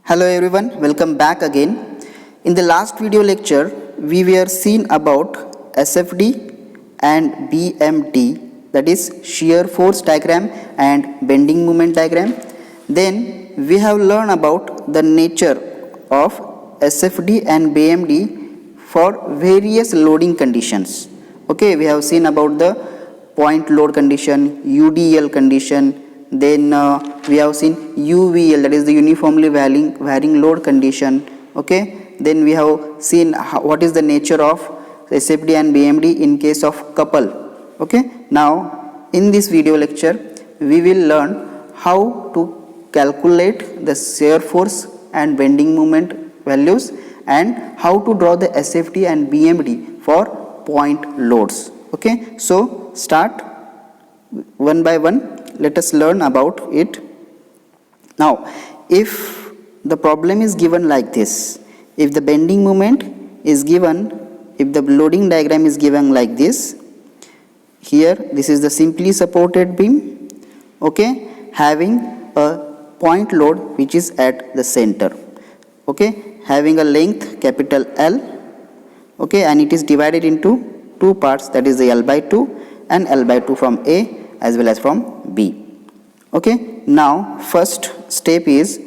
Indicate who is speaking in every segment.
Speaker 1: Hello everyone, welcome back again. In the last video lecture, we were seen about SFD and BMD, that is shear force diagram and bending moment diagram. Then we have learned about the nature of SFD and BMD for various loading conditions. Okay, we have seen about the point load condition, UDL condition, then we have seen UVL, that is the uniformly varying load condition. Okay, then we have seen what is the nature of SFD and BMD in case of couple. Okay, now in this video lecture we will learn how to calculate the shear force and bending moment values and how to draw the SFD and BMD for point loads. Okay, so start one by one. Let us learn about it. Now, if the problem is given like this, if the bending moment is given, if the loading diagram is given like this, here this is the simply supported beam, okay, having a point load which is at the center, okay, having a length capital L, okay, and it is divided into two parts, that is the L by 2 and L by 2 from A as well as from B. Okay, now first step is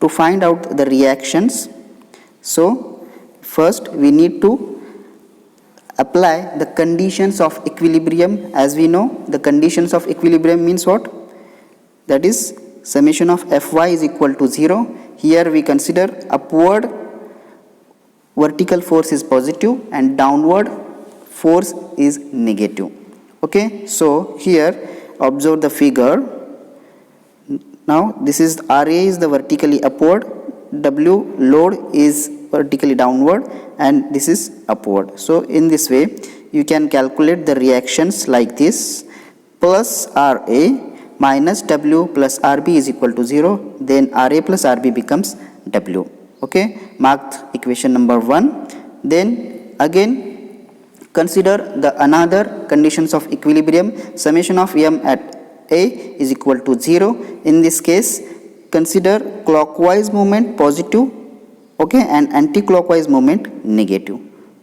Speaker 1: to find out the reactions. So first we need to apply the conditions of equilibrium. As we know, the conditions of equilibrium means what? That is summation of Fy is equal to 0. Here we consider upward vertical force is positive and downward force is negative. Okay, so here observe the figure. Now this is RA is the vertically upward, W load is vertically downward, and this is upward. So in this way you can calculate the reactions like this: plus RA minus W plus RB is equal to 0. Then RA plus RB becomes W. Okay, mark equation number 1. Then again consider the another conditions of equilibrium. Summation of M at A is equal to 0. In this case consider clockwise movement positive, okay, and anti-clockwise movement negative.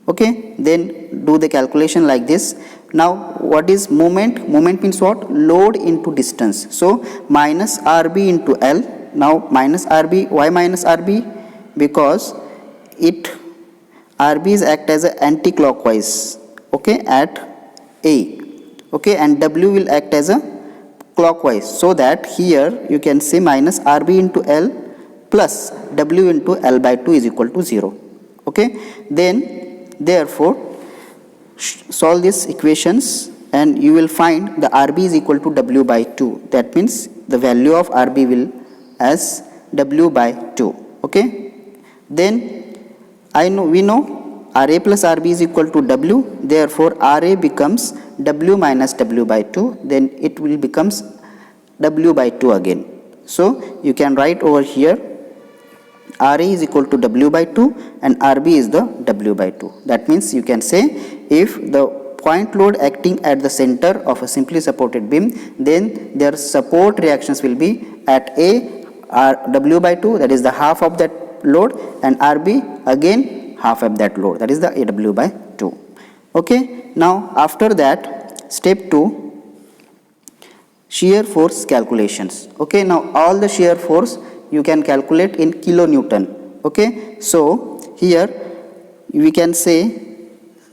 Speaker 1: Okay, then do the calculation like this. Now what is moment? Moment means what? Load into distance. So minus RB into L. Now minus RB, why minus RB? Because RB is act as an anti-clockwise, okay, at A, okay, and W will act as a clockwise, so that here you can say minus RB into L plus W into L by 2 is equal to 0. Okay, then therefore solve these equations and you will find the RB is equal to W by 2. That means the value of RB will as W by 2. Okay, then we know RA plus RB is equal to W, therefore RA becomes W minus W by 2, then it will becomes W by 2 again. So you can write over here RA is equal to W by 2 and RB is the W by 2. That means you can say if the point load acting at the center of a simply supported beam, then their support reactions will be at A W by 2, that is the half of that load, and RB again half of that load, that is the AW by 2. Okay, now after that step 2, shear force calculations. Okay, now all the shear force you can calculate in kilonewton. Okay, so here we can say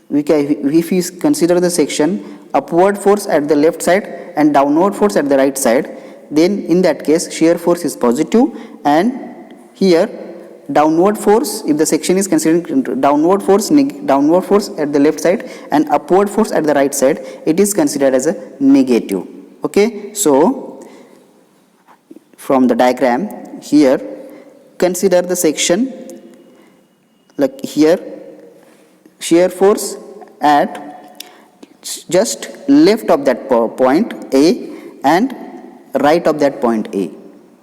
Speaker 1: if we consider the section upward force at the left side and downward force at the right side, then in that case shear force is positive, and here downward force, if the section is considering downward force at the left side and upward force at the right side, it is considered as a negative. Okay, so from the diagram here consider the section like here shear force at just left of that point A and right of that point A.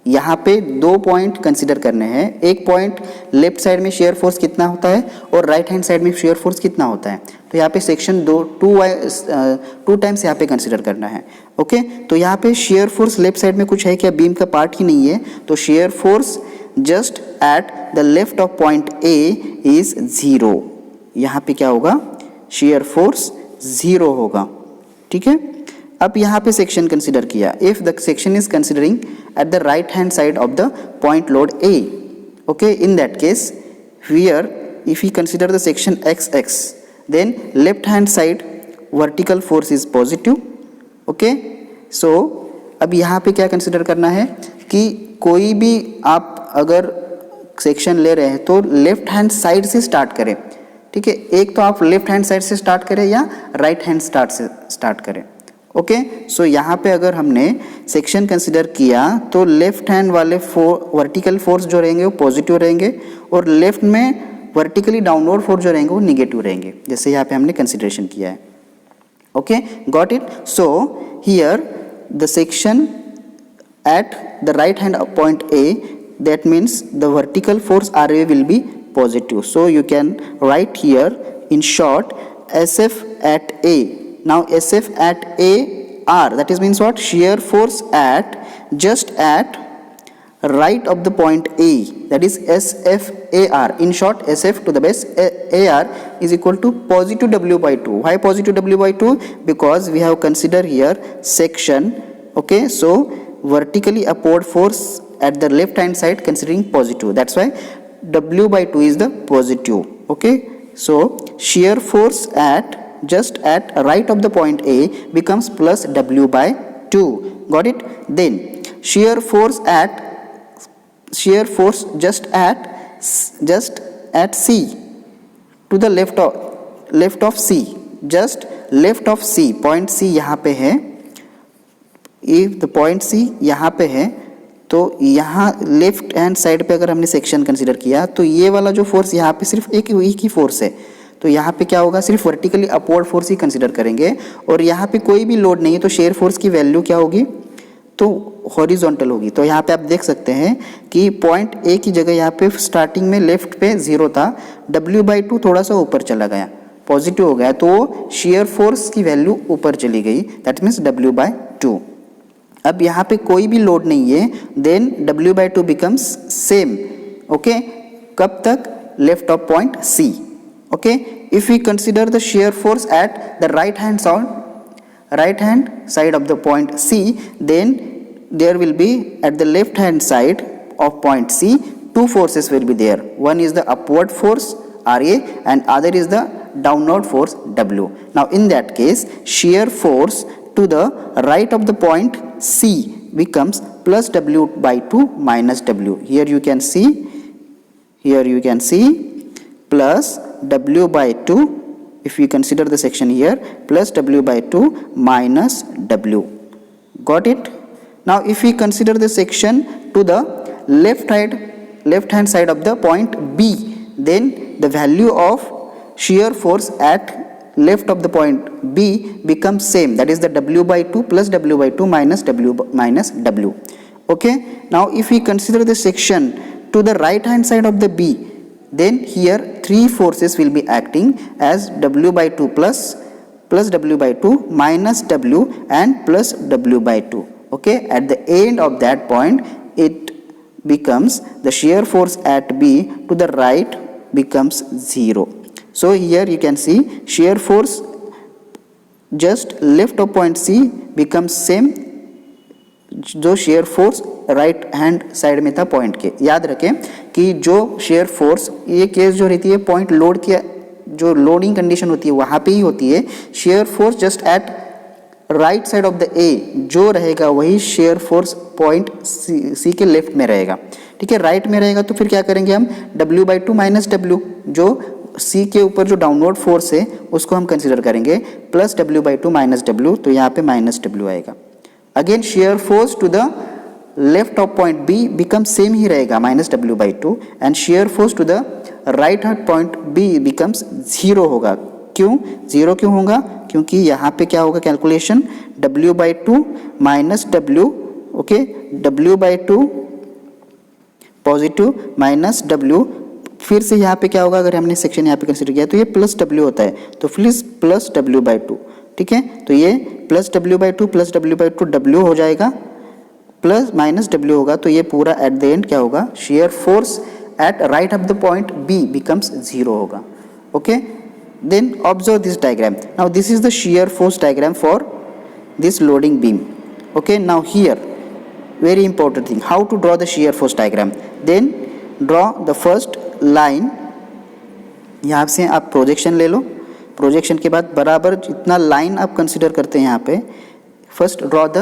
Speaker 1: यहाँ पे दो point consider करने हैं, एक point left side में shear force कितना होता है और राइट हैंड साइड में शेयर फोर्स कितना होता है, तो यहाँ पे सेक्शन टू टाइम्स यहाँ पे कंसिडर करना है. ओके, तो यहाँ पे शेयर फोर्स लेफ्ट साइड में कुछ है क्या, बीम का पार्ट ही नहीं है, तो shear force just at the left of point A is 0. यहाँ पे क्या होगा, shear force 0 होगा, ठीक है। अब यहाँ पे सेक्शन कंसिडर किया, if the section is considering at the right hand side of the point load A, okay, in that case here if we consider the section XX, then left hand side vertical force is positive, okay. So अब यहाँ पे क्या consider करना है कि कोई भी आप अगर सेक्शन ले रहे हैं तो लेफ्ट हैंड साइड से स्टार्ट करें, ठीक है। एक तो आप लेफ्ट हैंड साइड से स्टार्ट करें या राइट हैंड स्टार्ट करें, ओके। सो यहाँ पे अगर हमने सेक्शन कंसिडर किया तो लेफ्ट हैंड वाले वर्टिकल फोर्स जो रहेंगे वो पॉजिटिव रहेंगे और लेफ्ट में वर्टिकली डाउनवर्ड फोर्स जो रहेंगे वो निगेटिव रहेंगे, जैसे यहाँ पे हमने कंसिडरेशन किया है, okay, got it. So here the section at the right hand of point A, that means the vertical force RA will be positive. So you can write here in short SF at A. Now SF at A R, that is means what, shear force at just at right of the point A, that is SFAR. In short, SF to the base AR is equal to positive W by 2. Why positive W by 2? Because we have considered here section, okay. So vertically upward force at the left hand side considering positive, that's why W by 2 is the positive, okay. So shear force at just at right of the point A becomes plus W by 2, got it. Then shear force just at C to the left of C, just left of C, point C यहाँ पे है, if the point सी यहाँ पे है तो यहाँ left hand side पे अगर हमने सेक्शन कंसिडर किया तो ये वाला जो फोर्स यहाँ पे सिर्फ एक ही फोर्स है, तो यहाँ पे क्या होगा, सिर्फ वर्टिकली अपवर्ड फोर्स ही कंसिडर करेंगे और यहाँ पे कोई भी लोड नहीं है, तो शेयर फोर्स की वैल्यू क्या होगी, तो हॉरिजॉन्टल होगी। तो यहाँ पे आप देख सकते हैं कि पॉइंट ए की जगह यहाँ पे स्टार्टिंग में लेफ्ट पे 0 था, W/2 थोड़ा सा ऊपर चला गया, पॉजिटिव हो गया, तो शेयर फोर्स की वैल्यू ऊपर चली गई, दैट मीन्स W/2। अब यहाँ पे कोई भी लोड नहीं है, then W/2 becomes same, okay. कब तक, left of point C, okay. If we consider the shear force at the right hand side of the point C, then there will be at the left hand side of point C two forces will be there. One is the upward force RA and other is the downward force W. Now in that case shear force to the right of the point C becomes plus W/2 minus W. Here you can see plus W/2. If we consider the section here, plus W/2 minus W. Got it? Now if we consider the section to the left hand side of the point B, then the value of shear force at left of the point B becomes same, that is the W/2 plus W/2 minus W. Okay. Now if we consider the section to the right hand side of the B, then here three forces will be acting as W/2 plus W/2 minus W and plus W/2. Okay. At the end of that point it becomes the shear force at B to the right becomes 0. So here you can see shear force just left of point C becomes same जो shear force right hand side में था point के। याद रखें कि जो shear force, ये case जो रहती है पॉइंट लोड की जो लोडिंग कंडीशन होती है वहाँ पे ही होती है। Shear force just at right side of the A जो रहेगा वही शेयर फोर्स पॉइंट सी के लेफ्ट में रहेगा, ठीक है। राइट में रहेगा तो फिर क्या करेंगे हम, W/2 माइनस W, जो सी के ऊपर जो डाउनवर्ड फोर्स है उसको हम कंसिडर करेंगे, प्लस W/2 माइनस W, तो यहाँ पे माइनस W आएगा। Again shear force to the left of point B become same ही रहेगा, minus W/2, and shear force to the right hand point B becomes 0 होगा। क्यों 0 क्यों होगा, क्योंकि यहाँ पे क्या होगा calculation, W/2 minus W, okay, W/2 positive minus W, फिर से यहाँ पे क्या होगा, अगर हमने सेक्शन यहाँ पे कंसिडर किया तो ये प्लस W होता है, तो प्लस W/2, ठीक है। तो ये plus W/2 plus W/2 W हो जाएगा, प्लस माइनस W होगा तो ये पूरा एट द एंड क्या होगा, shear force at right of the point B becomes 0 होगा. Okay, then observe this diagram. Now this is the shear force diagram for this loading beam. Okay, now here very important thing, how to draw the shear force diagram. Then draw the first line. यहाँ से आप projection ले लो, projection के बाद बराबर जितना line आप consider करते हैं यहाँ पे, first draw the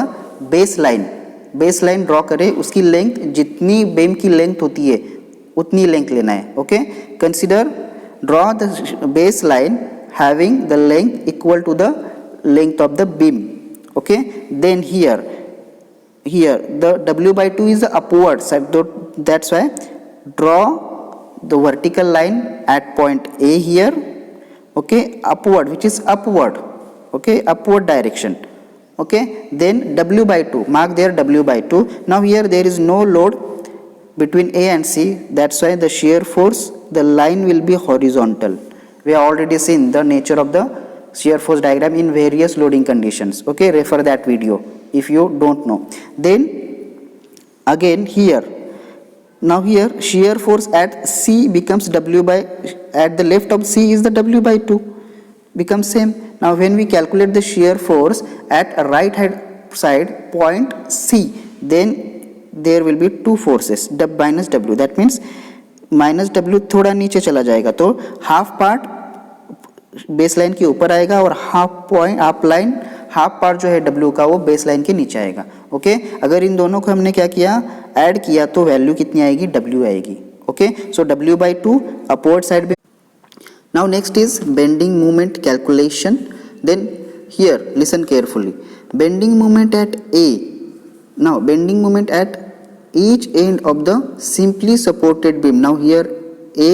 Speaker 1: base line. Base line draw करें, उसकी लेंथ जितनी बीम की लेंथ होती है उतनी लेंथ लेना है. Okay, consider draw the base line having the length equal to the length of the beam. Okay, then here the W/2 is the upward side, that's why draw the vertical line at point A here. Okay, upward, which is upward. Okay, upward direction. Okay, then W/2, mark there W/2. Now here there is no load between A and C, that's why the shear force, the line will be horizontal. We have already seen the nature of the shear force diagram in various loading conditions. Okay, refer that video if you don't know. Then again here, now here shear force at C becomes at the left of C is the W/2 becomes same. Now when we calculate the shear force at a right hand side point C, then there will be two forces, W minus W. That means minus W थोड़ा नीचे चला जाएगा तो half part base line के ऊपर आएगा और half part जो है W का वो बेस लाइन के नीचे आएगा. ओके, अगर इन दोनों को हमने क्या किया, ऐड किया तो वैल्यू कितनी आएगी, W आएगी. Okay, so W/2 upward side. Now next is bending moment calculation. Then here listen carefully. Bending moment at A. Now bending moment at each end of the simply supported beam. Now here A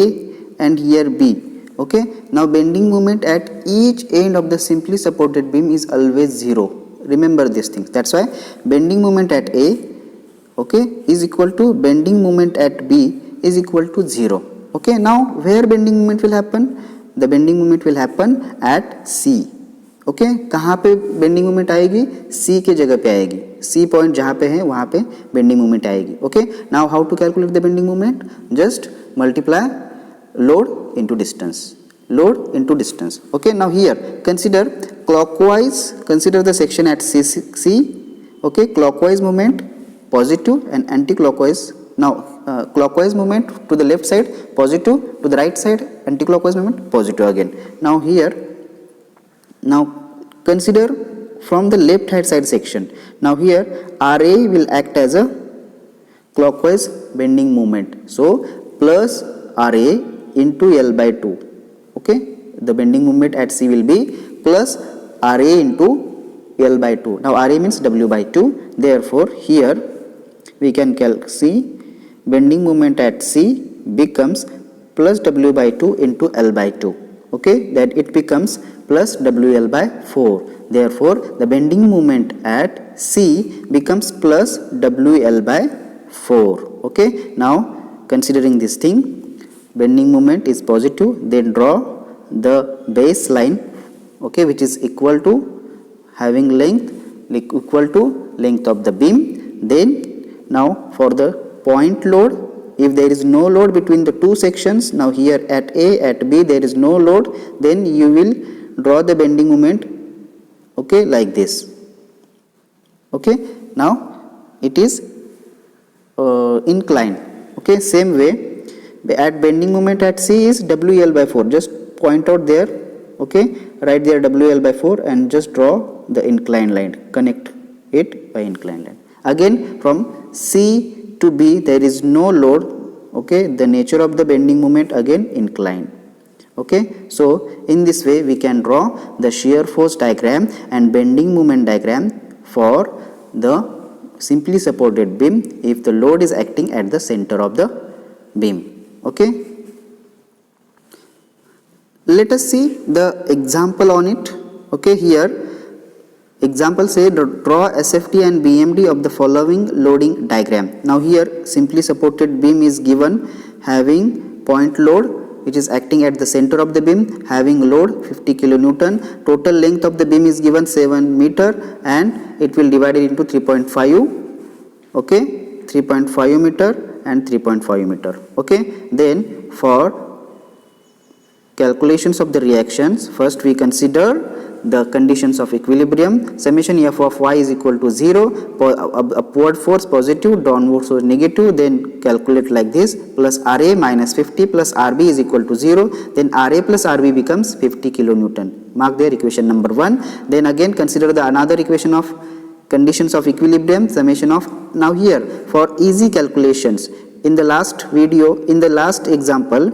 Speaker 1: and here B. Okay, now bending moment at each end of the simply supported beam is always 0. Remember these things. That's why bending moment at A, okay, is equal to bending moment at B is equal to 0. Okay, now where bending moment will happen? The bending moment will happen at C. Okay, कहाँ पे bending moment आएगी, C के जगह पे आएगी. C point जहाँ पे है वहाँ पे bending moment आएगी. Okay, now how to calculate the bending moment? Just multiply load into distance. Load into distance. Okay, now here consider clockwise, consider the section at C. Okay, clockwise moment positive and anti-clockwise. Now clockwise moment to the left side positive, to the right side anti-clockwise moment positive again. Now here, now consider from the left hand side section. Now here RA will act as a clockwise bending moment, so plus RA into L/2. Okay, the bending moment at C will be plus RA into L/2. Now RA means W/2, therefore here we can see bending moment at C becomes plus W/2 into L/2. Okay, that it becomes plus WL/4. Therefore the bending moment at C becomes plus WL/4. Okay, now considering this thing, bending moment is positive, then draw the base line, okay, which is equal to having length equal to length of the beam. Then now for the point load, if there is no load between the two sections, now here at A, at B there is no load, then you will draw the bending moment, okay, like this. Okay, now it is inclined. Okay, same way at bending moment at C is WL/4. Just point out there. Okay, write there WL/4 and just draw the inclined line, connect it by inclined line. Again from C to B there is no load. Okay, the nature of the bending moment again inclined. Okay, so in this way we can draw the shear force diagram and bending moment diagram for the simply supported beam if the load is acting at the center of the beam. Okay, let us see the example on it. Okay, here example say draw SFD and BMD of the following loading diagram. Now here simply supported beam is given having point load which is acting at the center of the beam, having load 50 kilonewton. Total length of the beam is given 7 meter and it will divide it into 3.5 okay, 3.5 meter and 3.5 meter. Okay, then for calculations of the reactions, first we consider the conditions of equilibrium. Summation f of y is equal to 0, upward force positive, downward force negative, then calculate like this, plus Ra minus 50 plus Rb is equal to 0, then Ra plus Rb becomes 50 kilonewton. Mark there equation number 1. Then again consider the another equation of conditions of equilibrium, summation of. Now here for easy calculations, in the last video, in the last example,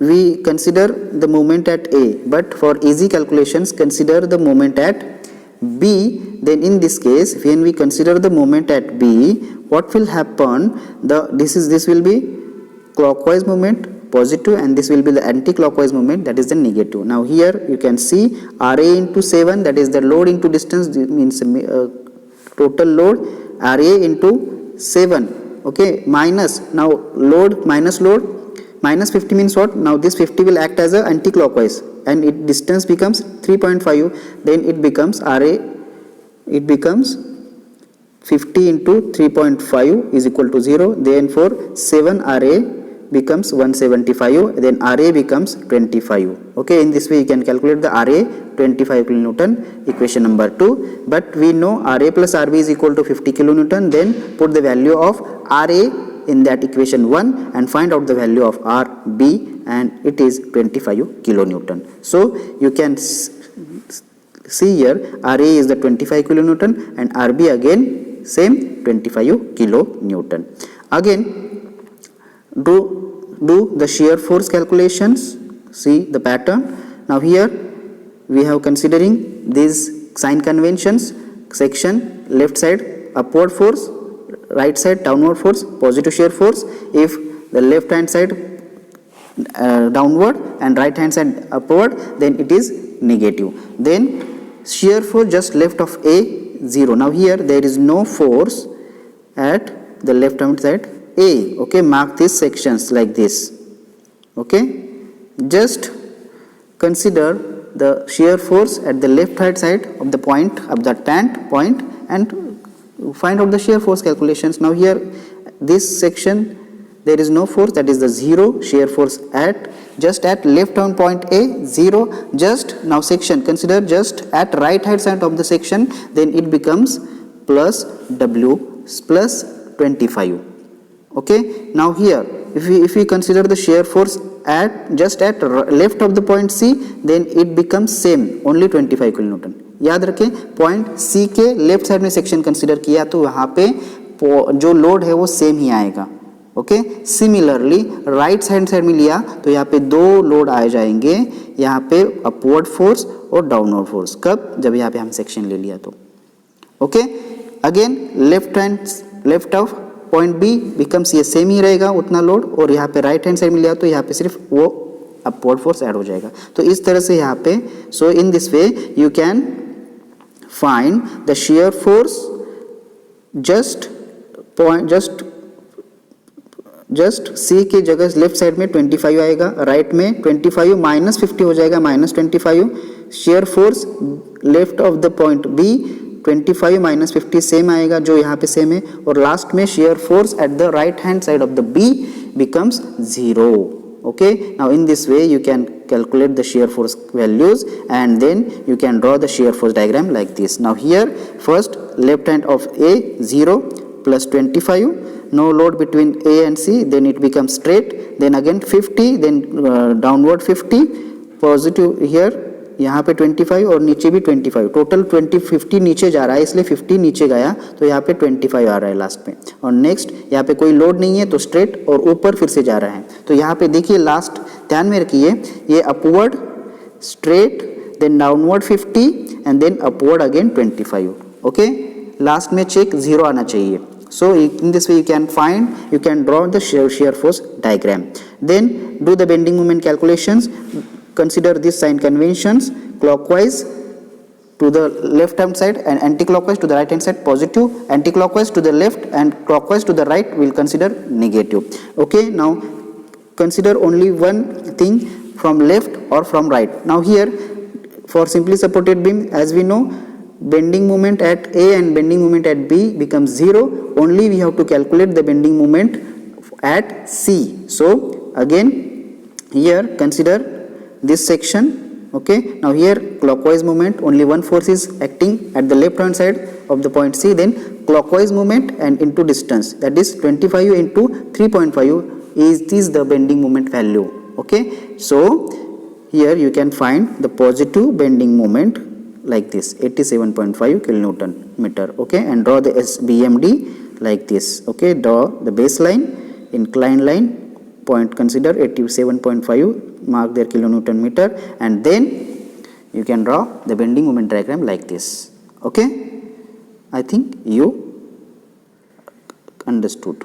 Speaker 1: we consider the moment at A, but for easy calculations consider the moment at B. Then in this case, when we consider the moment at B, what will happen, this will be clockwise moment positive, and this will be the anti-clockwise moment, that is the negative. Now here you can see Ra into 7, that is the load into distance, means total load, Ra into 7, okay, minus, now load minus load, minus 50 means what? Now this 50 will act as a anti-clockwise, and it distance becomes 3.5, then it becomes Ra, it becomes 50 into 3.5 is equal to 0, then for 7 Ra becomes 175, then Ra becomes 25. Okay, in this way you can calculate the Ra 25 kilonewton, equation number 2. But we know Ra plus Rb is equal to 50 kilonewton, then put the value of Ra in that equation 1 and find out the value of Rb, and it is 25 kilonewton. So you can see here Ra is the 25 kilonewton and Rb again same 25 kilonewton. Again do the shear force calculations. See the pattern. Now here we have considering these sign conventions. Section left side upward force, right side downward force, positive shear force. If the left hand side downward and right hand side upward, then it is negative. Then shear force just left of A, 0. Now here there is no force at the left hand side A. Okay, mark these sections like this. Okay, just consider the shear force at the left hand side of the point, of that point, and find out the shear force calculations. Now here this section there is no force, that is the 0 shear force at just at left hand point A, 0. Just now section consider just at right hand side of the section, then it becomes plus W plus 25. Okay, now here if we consider the shear force at just at left of the point C, then it becomes same, only 25 kilonewton. याद रखें point C के left side में section consider किया तो यहाँ पे जो load है वो सेम ही आएगा. ओके, सिमिलरली राइट साइड में लिया तो यहाँ पे दो लोड आ जाएंगे, यहाँ पे अपवर्ड फोर्स और डाउनवर्ड फोर्स. कब? जब यहाँ पे हम सेक्शन ले लिया तो. Okay, again left of point B becomes, ये सेम ही रहेगा उतना लोड, और यहाँ पे राइट हैंड साइड में लिया तो यहाँ पे सिर्फ वो अपवर्ड फोर्स ऐड हो जाएगा. तो इस तरह से यहाँ पे, so in this way you can find the shear force just C की जगह लेफ्ट साइड में 25 आएगा, राइट में 25 माइनस 50 हो जाएगा, minus 25. shear force left of the point B 25 minus 50 same आएगा जो यहाँ पे सेम है, और लास्ट में shear force at the right hand side of the B becomes 0. Okay, now in this way you can calculate the shear force values, and then you can draw the shear force diagram like this. Now here first left hand of A 0 plus 25, no load between A and C, then it becomes straight, then again 50, then downward 50, positive here यहाँ पे 25 और नीचे भी 25, total 50 नीचे जा रहा है, इसलिए 50 नीचे गया तो यहाँ पे 25 आ रहा है लास्ट में. और नेक्स्ट यहाँ पे कोई लोड नहीं है तो स्ट्रेट, और ऊपर फिर से जा रहा है. तो यहाँ पे देखिए लास्ट ध्यान में रखिए, ये upward straight, then downward 50 and then upward again 25. Okay, last में चेक 0 आना चाहिए. So in this way you can draw the shear force diagram. Then do the bending moment calculations. Consider these sign conventions: clockwise to the left hand side and anti-clockwise to the right hand side positive, anti-clockwise to the left and clockwise to the right we'll consider negative. Okay, now consider only one thing, from left or from right. Now here for simply supported beam, as we know bending moment at A and bending moment at B becomes 0, only we have to calculate the bending moment at C. So again here consider this section, okay. Now here clockwise moment, only one force is acting at the left hand side of the point C, then clockwise moment and into distance, that is 25 into 3.5 is the bending moment value, okay. So here you can find the positive bending moment like this, 87.5 kilonewton meter, okay, and draw the BMD like this, okay. Draw the baseline, inclined line, point consider 87.5, mark their kilonewton meter, and then you can draw the bending moment diagram like this, okay. I think you understood.